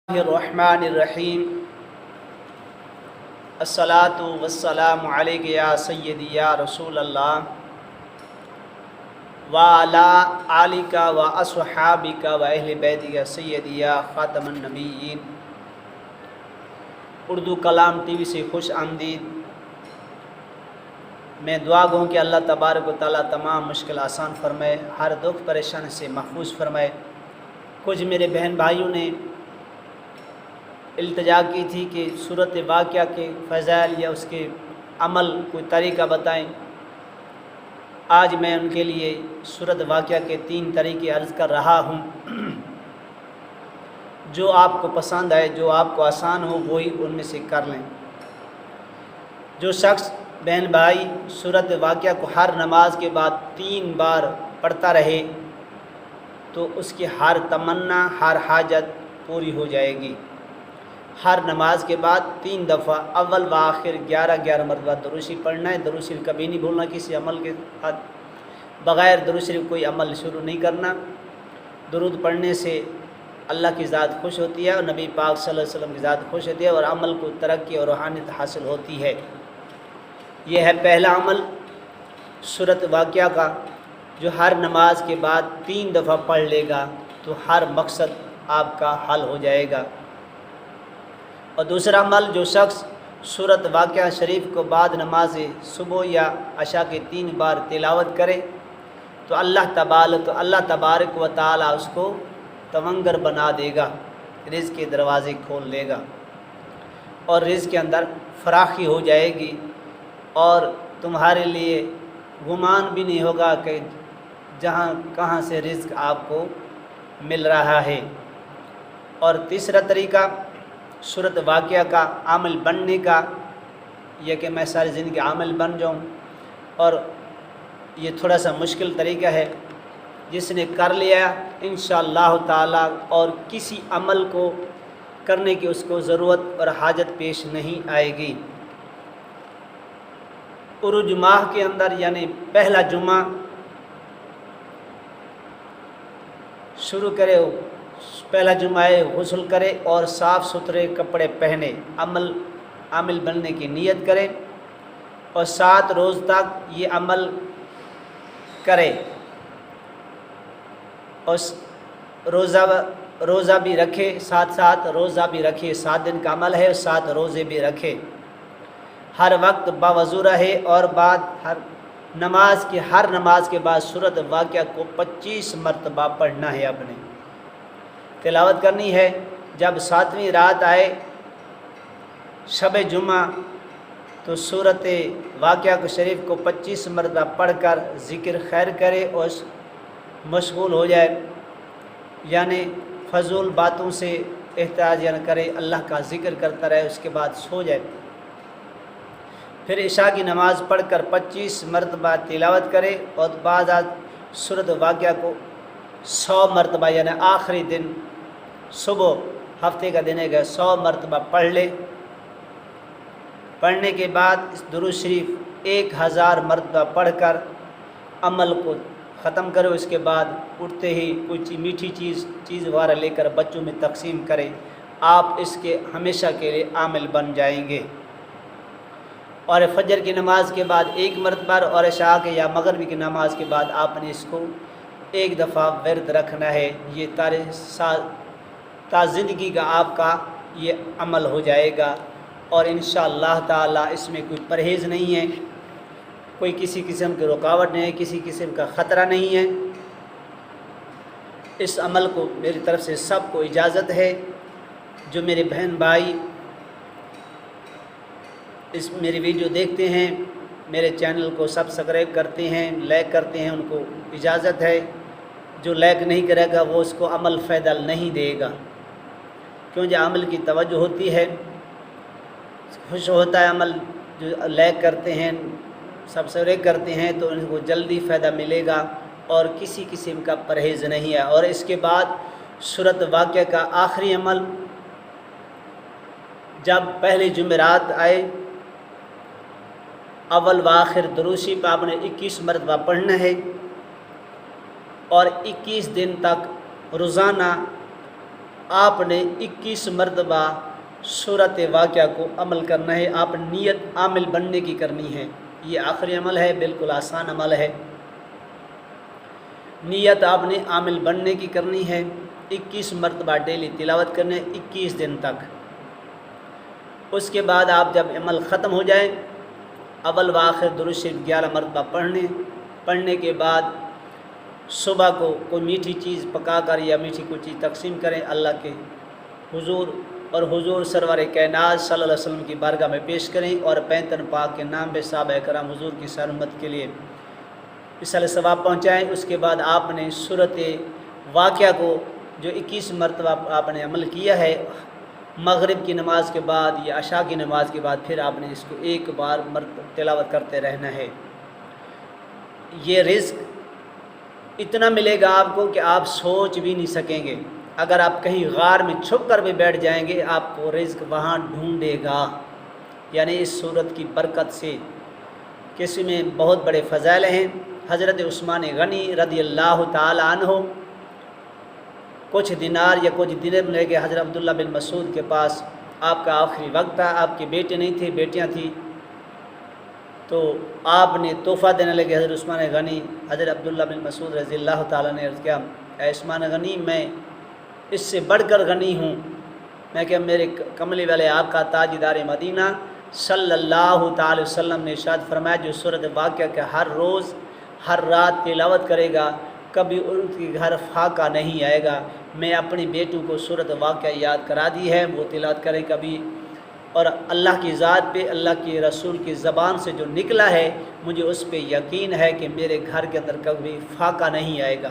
الرحمن الرحیم الصلاۃ والسلام علیک یا سیدی یا رسول اللہ وعلی آلک و اصحابک و اہل بیتک سیدی یا خاتم النبیین۔ اردو کلام ٹی وی سے خوش آمدید۔ میں دعا گوں کہ اللہ تبارک و تعالیٰ تمام مشکل آسان فرمائے، ہر دکھ پریشانی سے محفوظ فرمائے۔ کچھ میرے بہن بھائیوں نے التجا کی تھی کہ صورت واقعہ کے فضائل یا اس کے عمل کوئی طریقہ بتائیں۔ آج میں ان کے لیے صورت واقعہ کے 3 طریقے عرض کر رہا ہوں۔ جو آپ کو پسند آئے، جو آپ کو آسان ہو، وہی ان میں سے کر لیں۔ جو شخص بہن بھائی صورت واقعہ کو ہر نماز کے بعد 3 بار پڑھتا رہے تو اس کی ہر تمنا، ہر حاجت پوری ہو جائے گی۔ ہر نماز کے بعد 3 دفعہ اول و آخر 11 مرتبہ درود شریف پڑھنا ہے۔ درود شریف کبھی نہیں بھولنا، کسی عمل کے بعد بغیر درود شریف کوئی عمل شروع نہیں کرنا۔ درود پڑھنے سے اللہ کی ذات خوش ہوتی ہے اور نبی پاک صلی اللہ علیہ وسلم کی ذات خوش ہوتی ہے اور عمل کو ترقی اور روحانیت حاصل ہوتی ہے۔ یہ ہے پہلا عمل صورت واقعہ کا، جو ہر نماز کے بعد 3 دفعہ پڑھ لے گا تو ہر مقصد آپ کا حل ہو جائے گا۔ اور دوسرا عمل، جو شخص صورت واقعہ شریف کو بعد نماز صبح یا عشاء کے 3 بار تلاوت کرے تو اللہ تبارک و تعالیٰ اس کو تونگر بنا دے گا، رزق کے دروازے کھول دے گا اور رزق کے اندر فراخی ہو جائے گی، اور تمہارے لیے گمان بھی نہیں ہوگا کہ کہاں سے رزق آپ کو مل رہا ہے۔ اور تیسرا طریقہ صورت واقعہ کا عامل بننے کا، یہ کہ میں ساری زندگی عامل بن جاؤں، اور یہ تھوڑا سا مشکل طریقہ ہے۔ جس نے کر لیا انشاءاللہ تعالیٰ اور کسی عمل کو کرنے کی اس کو ضرورت اور حاجت پیش نہیں آئے گی۔ عرج ماہ کے اندر یعنی پہلا جمعہ شروع کرے، پہلا جمعہ غسل کرے اور صاف ستھرے کپڑے پہنے، عامل بننے کی نیت کرے اور 7 روز تک یہ عمل کرے، اور روزہ بھی رکھے، ساتھ روزہ بھی رکھے۔ 7 دن کا عمل ہے، 7 روزے بھی رکھے۔ ہر وقت باوضو رہے اور ہر نماز کے بعد صورت واقعہ کو 25 مرتبہ پڑھنا ہے، اپنے تلاوت کرنی ہے۔ جب 7ویں رات آئے شب جمعہ تو صورت واقعہ کو شریف کو 25 مرتبہ پڑھ کر ذکر خیر کرے اور مشغول ہو جائے، یعنی فضول باتوں سے احتراز نہ کرے، اللہ کا ذکر کرتا رہے، اس کے بعد سو جائے۔ پھر عشاء کی نماز پڑھ کر 25 مرتبہ تلاوت کرے اور بعد صورت واقعہ کو 100 مرتبہ یعنی آخری دن صبح ہفتے کا دن ہے 100 مرتبہ پڑھ لے۔ پڑھنے کے بعد اس درود شریف 1000 مرتبہ پڑھ کر عمل کو ختم کرو۔ اس کے بعد اٹھتے ہی کوئی میٹھی چیز وغیرہ لے کر بچوں میں تقسیم کریں، آپ اس کے ہمیشہ کے لیے عامل بن جائیں گے۔ اور فجر کی نماز کے بعد 1 مرتبہ اور عشاء کے یا مغربی کی نماز کے بعد آپ نے اس کو 1 دفعہ ورد رکھنا ہے۔ یہ تا زندگی کا آپ کا یہ عمل ہو جائے گا، اور انشاءاللہ تعالی اس میں کوئی پرہیز نہیں ہے، کوئی کسی قسم کی رکاوٹ نہیں ہے، کسی قسم کا خطرہ نہیں ہے۔ اس عمل کو میری طرف سے سب کو اجازت ہے۔ جو میرے بہن بھائی اس میری ویڈیو دیکھتے ہیں، میرے چینل کو سبسکرائب کرتے ہیں، لائک کرتے ہیں، ان کو اجازت ہے۔ جو لائک نہیں کرے گا وہ اس کو عمل فائدہ نہیں دے گا، کیونکہ عمل کی توجہ ہوتی ہے، خوش ہوتا ہے عمل۔ جو لائک کرتے ہیں، سبسکرائب کرتے ہیں تو ان کو جلدی فائدہ ملے گا، اور کسی قسم کا پرہیز نہیں ہے۔ اور اس کے بعد صورت واقعہ کا آخری عمل، جب پہلی جمعرات آئے اول و آخر درود شریف آپ نے 21 مرتبہ پڑھنا ہے، اور 21 دن تک روزانہ آپ نے 21 مرتبہ صورت واقعہ کو عمل کرنا ہے. آپ نیت عامل بننے کی کرنی ہے. یہ آخری عمل ہے، بالکل آسان عمل ہے. نیت آپ نے عامل بننے کی کرنی ہے. 21 مرتبہ ڈیلی تلاوت کرنے 21 دن تک. اس کے بعد آپ جب عمل ختم ہو جائے اول و آخر درود شریف 11 مرتبہ پڑھنے کے بعد صبح کو کوئی میٹھی چیز پکا کر یا میٹھی کوئی چیز تقسیم کریں اللہ کے حضور اور حضور سرور کائنات صلی اللہ علیہ وسلم کی بارگاہ میں پیش کریں اور 35 پاک کے نام پہ صحابہ کرام حضور کی سر امت کے لیے اصل ثواب پہنچائیں. اس کے بعد آپ نے صورت واقعہ کو جو 21 مرتبہ آپ نے عمل کیا ہے مغرب کی نماز کے بعد یا عشاء کی نماز کے بعد پھر آپ نے اس کو ایک بار تلاوت کرتے رہنا ہے. یہ رزق اتنا ملے گا آپ کو کہ آپ سوچ بھی نہیں سکیں گے. اگر آپ کہیں غار میں چھپ کر بھی بیٹھ جائیں گے آپ کو رزق وہاں ڈھونڈے گا. یعنی اس صورت کی برکت سے کسی میں بہت بڑے فضائل ہیں. حضرت عثمان غنی رضی اللہ تعالی عنہ کچھ دینار یا کچھ درہم لے کے حضرت عبداللہ بن مسعود کے پاس آپ کا آخری وقت تھا. آپ کے بیٹے نہیں تھے، بیٹیاں تھیں. تو آپ نے تحفہ دینے لگے. حضرت عثمان غنی حضرت عبداللہ بن مسعود رضی اللہ تعالیٰ نے عرض کیا اے عثمان غنی میں اس سے بڑھ کر غنی ہوں. میں کہ میرے کملی والے آقا تاجدار مدینہ صلی اللہ تعالی وسلم نے ارشاد فرمایا جو صورت واقعہ کے ہر روز ہر رات تلاوت کرے گا کبھی ان کے گھر فاقہ نہیں آئے گا. میں اپنی بیٹوں کو صورت واقعہ یاد کرا دی ہے، وہ تلاوت کرے کبھی. اور اللہ کی ذات پہ اللہ کے رسول کی زبان سے جو نکلا ہے مجھے اس پہ یقین ہے کہ میرے گھر کے اندر کبھی فاقہ نہیں آئے گا.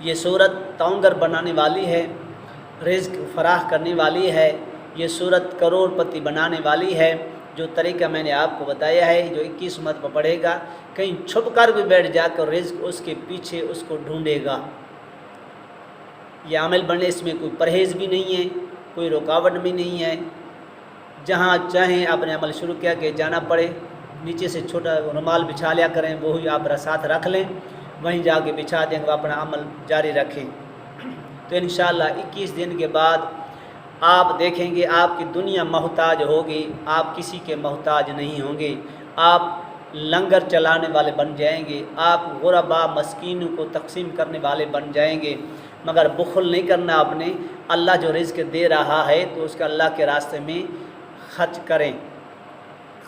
یہ صورت تونگر بنانے والی ہے، رزق فراہ کرنے والی ہے. یہ صورت کروڑ پتی بنانے والی ہے. جو طریقہ میں نے آپ کو بتایا ہے جو 21 مرتبہ پڑھے گا کہیں چھپ کر بھی بیٹھ جا کر رزق اس کے پیچھے اس کو ڈھونڈے گا. یہ عمل بننے اس میں کوئی پرہیز بھی نہیں ہے، کوئی رکاوٹ بھی نہیں ہے. جہاں چاہیں آپ نے عمل شروع کیا کہ جانا پڑے نیچے سے چھوٹا رومال بچھا لیا کریں، وہی آپ ساتھ رکھ لیں، وہیں جا کے بچھا دیں وہ اپنا عمل جاری رکھیں. تو انشاءاللہ 21 دن کے بعد آپ دیکھیں گے آپ کی دنیا محتاج ہوگی، آپ کسی کے محتاج نہیں ہوں گے. آپ لنگر چلانے والے بن جائیں گے، آپ غربا مسکینوں کو تقسیم کرنے والے بن جائیں گے. مگر بخل نہیں کرنا آپ نے. اللہ جو رزق دے رہا ہے تو اس کا اللہ کے راستے میں خرچ کریں،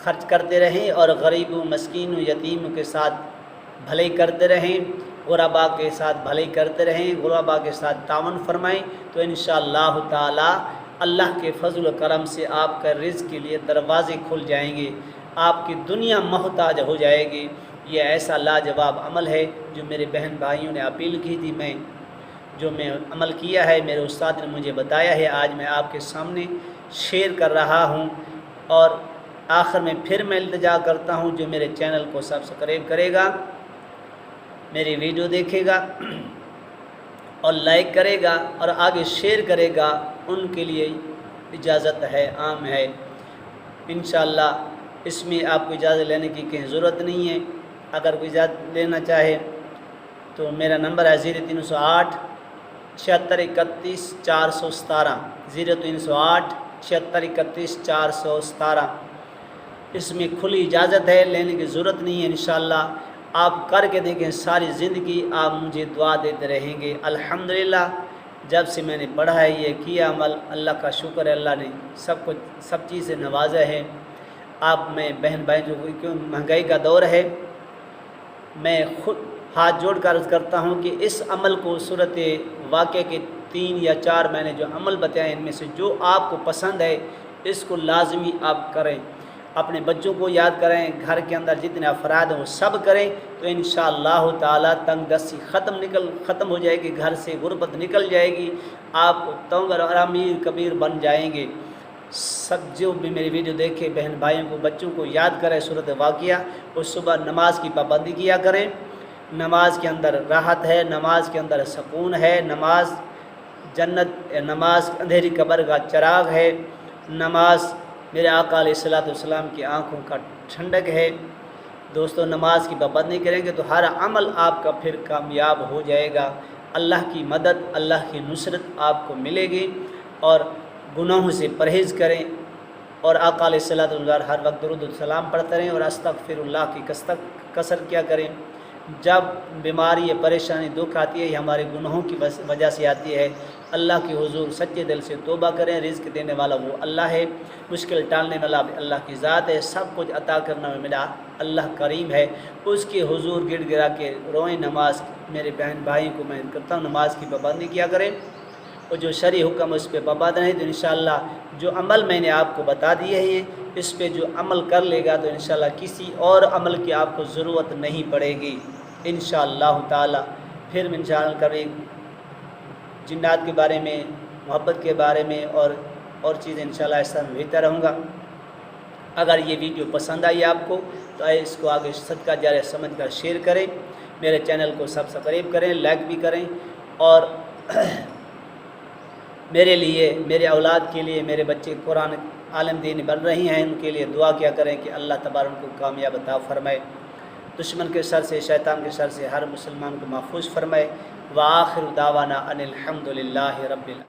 خرچ کرتے رہیں اور غریبوں مسکینوں یتیموں کے ساتھ بھلائی کرتے رہیں، غربا کے ساتھ بھلائی کرتے رہیں، غربا کے ساتھ تعاون فرمائیں. تو انشاءاللہ تعالی اللہ کے فضل و کرم سے آپ کا رزق کے لیے دروازے کھل جائیں گے، آپ کی دنیا محتاج ہو جائے گی. یہ ایسا لاجواب عمل ہے جو میرے بہن بھائیوں نے اپیل کی تھی، جو میں عمل کیا ہے میرے استاد نے مجھے بتایا ہے، آج میں آپ کے سامنے شیئر کر رہا ہوں. اور آخر میں پھر میں التجا کرتا ہوں جو میرے چینل کو سبسکرائب کرے گا، میری ویڈیو دیکھے گا اور لائک کرے گا اور آگے شیئر کرے گا، ان کے لیے اجازت ہے، عام ہے. انشاءاللہ اس میں آپ کو اجازت لینے کی کہیں ضرورت نہیں ہے. اگر کوئی اجازت لینا چاہے تو میرا نمبر ہے 0308 76 31 417 0308 76 31 417. اس میں کھلی اجازت ہے، لینے کی ضرورت نہیں ہے. انشاءاللہ آپ کر کے دیکھیں، ساری زندگی آپ مجھے دعا دیتے رہیں گے. الحمدللہ جب سے میں نے پڑھا ہے یہ کیا عمل، اللہ کا شکر ہے، اللہ نے سب چیز سے نوازا ہے. آپ میں بہن بھائی جو کیوں مہنگائی کا دور ہے، میں خود ہاتھ جوڑ کر عرض کرتا ہوں کہ اس عمل کو صورت واقعہ کے 3 یا 4 میں نے جو عمل بتائے ان میں سے جو آپ کو پسند ہے اس کو لازمی آپ کریں. اپنے بچوں کو یاد کریں، گھر کے اندر جتنے افراد ہیں وہ سب کریں. تو انشاءاللہ تعالی تنگ دستی ختم ہو جائے گی، گھر سے غربت نکل جائے گی، آپ تونگر اور امیر کبیر بن جائیں گے. سب جو بھی میری ویڈیو دیکھے بہن بھائیوں کو بچوں کو یاد کریں صورت واقعہ، اور صبح نماز کی پابندی کیا کریں. نماز کے اندر راحت ہے، نماز کے اندر سکون ہے، نماز جنت، نماز اندھیری قبر کا چراغ ہے، نماز میرے آقا علیہ الصلوۃ والسلام کی آنکھوں کا ٹھنڈک ہے. دوستو نماز کی پابندی کریں گے تو ہر عمل آپ کا پھر کامیاب ہو جائے گا. اللہ کی مدد، اللہ کی نصرت آپ کو ملے گی، اور گناہوں سے پرہیز کریں، اور آقا علیہ الصلوۃ والسلام ہر وقت درود السلام پڑھتے رہیں، اور استغفر اللہ کی کثر کیا کریں۔ جب بیماری یا پریشانی دکھ آتی ہے یہ ہمارے گناہوں کی وجہ سے آتی ہے، اللہ کے حضور سچے دل سے توبہ کریں۔ رزق دینے والا وہ اللہ ہے، مشکل ٹالنے والا بھی اللہ کی ذات ہے، سب کچھ عطا کرنا میں میرا اللہ کریم ہے، اس کے حضور گڑ گڑا کے روئیں۔ نماز میرے بہن بھائی کو میں کرتا ہوں نماز کی پابندی کیا کریں، اور جو شرعی حکم اس پہ پابند رہیں، تو انشاءاللہ جو عمل میں نے آپ کو بتا دیے ہیں اس پہ جو عمل کر لے گا تو انشاءاللہ کسی اور عمل کی آپ کو ضرورت نہیں پڑے گی انشاءاللہ تعالی۔ پھر میں انشاءاللہ کبھی جنات کے بارے میں، محبت کے بارے میں اور چیزیں انشاءاللہ اس طرح میں بھیجتا رہوں گا۔ اگر یہ ویڈیو پسند آئی آپ کو تو اس کو آگے صدقہ جاریہ سمجھ کر شیئر کریں، میرے چینل کو سبسکرائب کریں، لائک بھی کریں، اور میرے لیے، میرے اولاد کے لیے، میرے بچے قرآن عالم دین بن رہی ہیں، ان کے لیے دعا کیا کریں کہ اللہ تبارک کو کامیاب عطا فرمائے، دشمن کے شر سے، شیطان کے شر سے ہر مسلمان کو محفوظ فرمائے۔ وآخر دعوانا ان الحمد للہ رب العالمین۔